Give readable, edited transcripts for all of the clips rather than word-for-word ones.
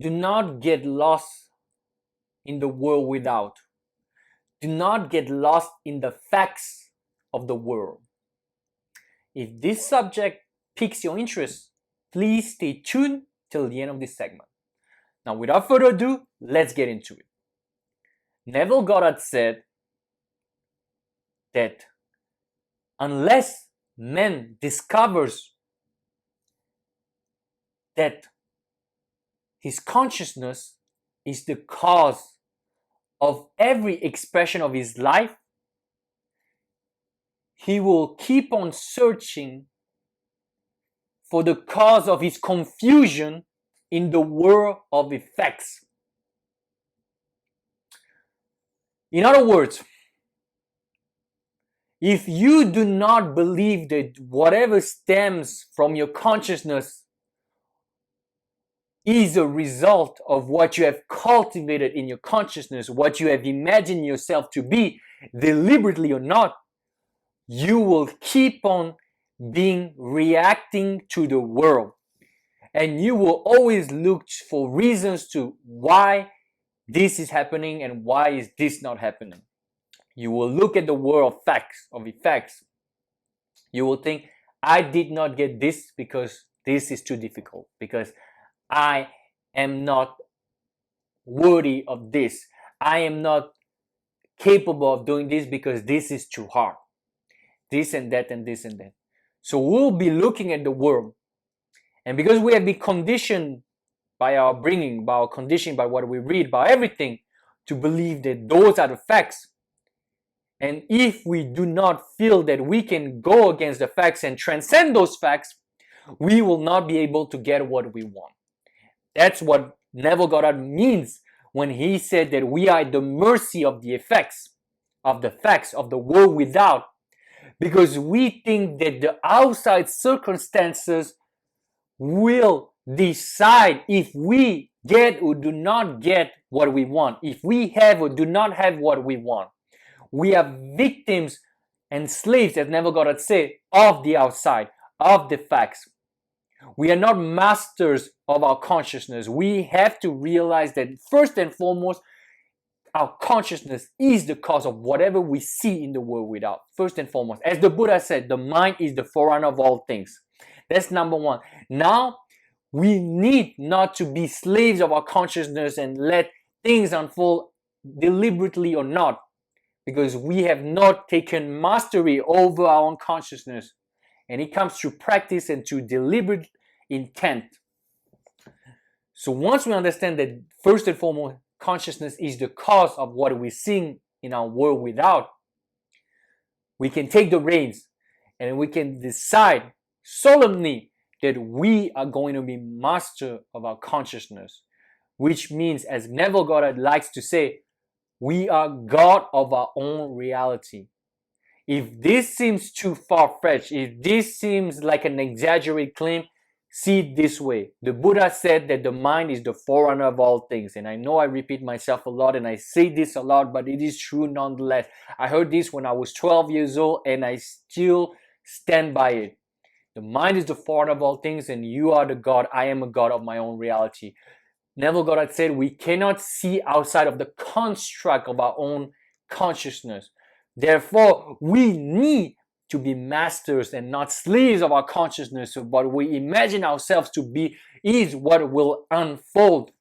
Do not get lost in the world without. Do not get lost in the facts of the world. If this subject piques your interest, please stay tuned till the end of this segment. Now, without further ado, let's get into it. Neville Goddard said that unless man discovers that his consciousness is the cause of every expression of his life, he will keep on searching for the cause of his confusion in the world of effects. In other words, if you do not believe that whatever stems from your consciousness is a result of what you have cultivated in your consciousness, what you have imagined yourself to be, deliberately or not, you will keep on reacting to the world. And you will always look for reasons to why this is happening and why is this not happening. You will look at the world of facts, of effects. You will think, I did not get this because this is too difficult, because I am not worthy of this. I am not capable of doing this because this is too hard. This and that and this and that. So we'll be looking at the world. And because we have been conditioned by our bringing, by our conditioning, by what we read, by everything, to believe that those are the facts. And if we do not feel that we can go against the facts and transcend those facts, we will not be able to get what we want. That's what Neville Goddard means when he said that we are at the mercy of the effects, of the facts, of the world without, because we think that the outside circumstances will decide if we get or do not get what we want, if we have or do not have what we want. We are victims and slaves, as Neville Goddard said, of the outside, of the facts. We are not masters of our consciousness. We have to realize that first and foremost, our consciousness is the cause of whatever we see in the world without. First and foremost, as the Buddha said, the mind is the forerunner of all things. That's number one. Now, we need not to be slaves of our consciousness and let things unfold deliberately or not, because we have not taken mastery over our own consciousness. And it comes through practice and through deliberate intent. So once we understand that first and foremost, consciousness is the cause of what we're seeing in our world without, we can take the reins and we can decide solemnly that we are going to be master of our consciousness, which means, as Neville Goddard likes to say, we are God of our own reality. If this seems too far-fetched, if this seems like an exaggerated claim, see it this way. The Buddha said that the mind is the forerunner of all things. And I know I repeat myself a lot and I say this a lot, but it is true nonetheless. I heard this when I was 12 years old and I still stand by it. The mind is the forerunner of all things and you are the God. I am a God of my own reality. Neville Goddard said we cannot see outside of the construct of our own consciousness. Therefore, we need to be masters and not slaves of our consciousness. So what we imagine ourselves to be is what will unfold.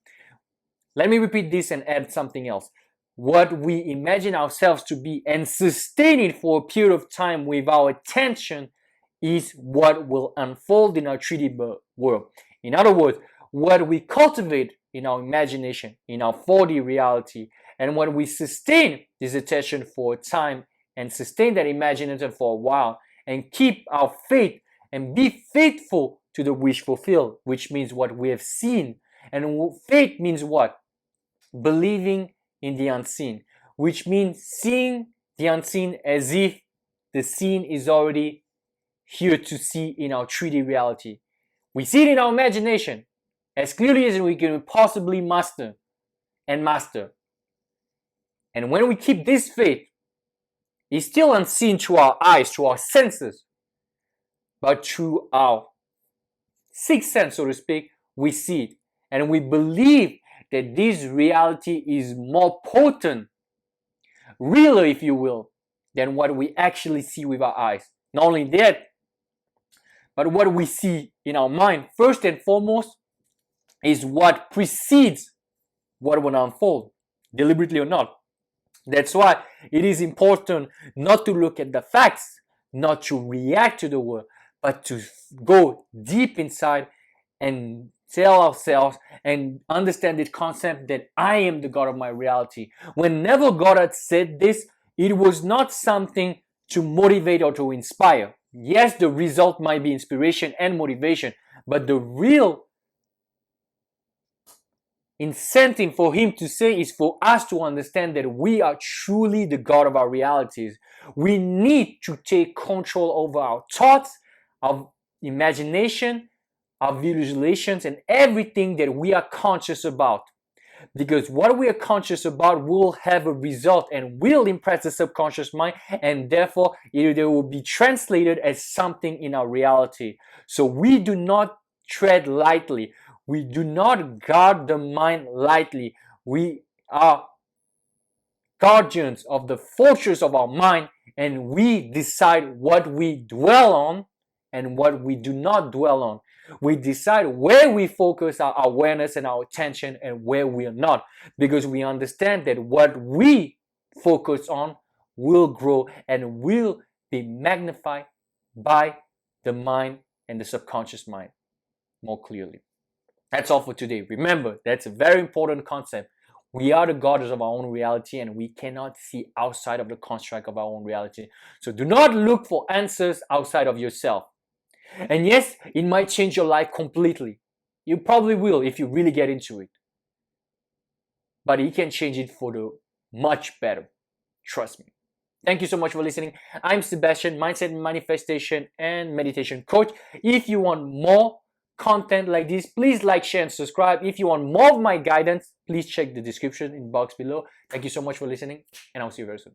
Let me repeat this and add something else. What we imagine ourselves to be and sustain it for a period of time with our attention is what will unfold in our 3D world. In other words, what we cultivate in our imagination, in our 4D reality, and when we sustain this attention for a time and sustain that imagination for a while and keep our faith and be faithful to the wish fulfilled, which means what we have seen. And faith means what? Believing in the unseen, which means seeing the unseen as if the seen is already here to see in our 3D reality. We see it in our imagination as clearly as we can possibly master. And when we keep this faith, it's still unseen through our eyes, through our senses, but through our sixth sense, so to speak, we see it. And we believe that this reality is more potent, realer, if you will, than what we actually see with our eyes. Not only that, but what we see in our mind, first and foremost, is what precedes what will unfold, deliberately or not. That's why it is important not to look at the facts, not to react to the world, but to go deep inside and tell ourselves and understand this concept that I am the God of my reality. When Neville Goddard said this, it was not something to motivate or to inspire. Yes, the result might be inspiration and motivation, but the real incentive for him to say is for us to understand that we are truly the God of our realities. We need to take control over our thoughts, our imagination, our visualizations, and everything that we are conscious about. Because what we are conscious about will have a result and will impress the subconscious mind, and therefore it will be translated as something in our reality. So we do not tread lightly. We do not guard the mind lightly. We are guardians of the fortress of our mind, and we decide what we dwell on and what we do not dwell on. We decide where we focus our awareness and our attention and where we are not, because we understand that what we focus on will grow and will be magnified by the mind and the subconscious mind more clearly. That's all for today. Remember, that's a very important concept. We are the gods of our own reality, and we cannot see outside of the construct of our own reality. So do not look for answers outside of yourself. And yes, it might change your life completely. You probably will if you really get into it. But it can change it for the much better. Trust me. Thank you so much for listening. I'm Sebastian, Mindset, Manifestation, and Meditation Coach. If you want more content like this, please like, share, and subscribe. If you want more of my guidance, please check the description in box below. Thank you so much for listening, and I'll see you very soon.